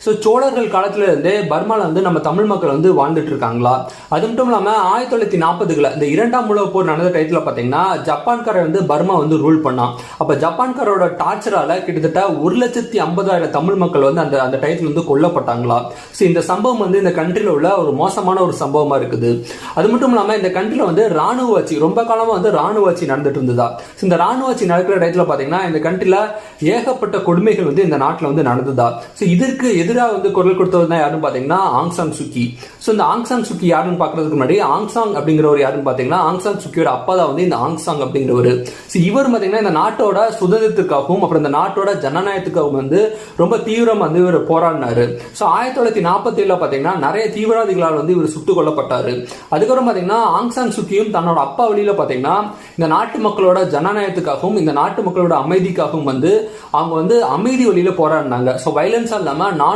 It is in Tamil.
ஸோ சோழர்கள் காலத்துல இருந்தே பர்மால வந்து நம்ம தமிழ் மக்கள் வந்து வாழ்ந்துட்டு இருக்காங்களா? அது மட்டும் இல்லாம 1940களில் இந்த இரண்டாம் உலக போர் நடந்த டயத்துல பாத்தீங்கன்னா ஜப்பான்காரர் வந்து பர்மா வந்து ரூல் பண்ணான். அப்ப ஜப்பான்காரோட டார்ச்சரால கிட்டத்தட்ட 1,50,000 தமிழ் மக்கள் வந்து அந்த டயத்துல வந்து கொல்லப்பட்டாங்களா? ஸோ இந்த சம்பவம் வந்து இந்த கண்ட்ரில உள்ள ஒரு மோசமான ஒரு சம்பவமா இருக்குது. அது மட்டும் இல்லாம இந்த கண்ட்ரில வந்து ராணுவ ஆட்சி ரொம்ப காலமா வந்து ராணுவ ஆட்சி நடந்துட்டு இருந்ததா. இந்த ராணுவ ஆட்சி நடக்கிற டயத்துல பாத்தீங்கன்னா இந்த கண்ட்ரில ஏகப்பட்ட கொடுமைகள் வந்து இந்த நாட்டில் வந்து நடந்ததா. ஸோ இதற்கு எதிராக வந்து குரல் கொடுத்தவர் தான் யாருன்னு பாத்தீங்கன்னா ஆங் சாங் சூகி. ஸோ இந்த ஆங் சாங் சூகி யாருன்னு பாக்குறதுக்கு முன்னாடி ஆங் சாங் அப்படிங்கிறவர் யாருன்னு பாத்தீங்கன்னா ஆங் சாங் சூகியோட அப்பா தான் வந்து இந்த ஆங் சாங் அப்படிங்கிறவர். ஸோ இவர் பாத்தீங்கன்னா இந்த நாட்டோட சுதந்திரத்துக்காகவும் அப்புறம் இந்த நாட்டோட ஜனநாயகத்துக்காகவும் வந்து ரொம்ப தீவிரம் வந்து இவர் போராடினாரு. ஸோ 1947 பாத்தீங்கன்னா நிறைய தீவிரவாதிகளால் வந்து இவர் சுட்டுக் கொல்லப்பட்டாரு. அதுக்கப்புறம் பாத்தீங்கன்னா ஆங் சாங் சூகியும் தன்னோட அப்பா வழியில பாத்தீங்கன்னா இந்த நாட்டு மக்களோட ஜனநாயகத்துக்காகவும் இந்த நாட்டு மக்களோட அமைதிக்காகவும் வந்து அவங்க வந்து அமைதி வழியில போராடினாங்க. ஸோ வயலன்ஸா இல்லாம நான்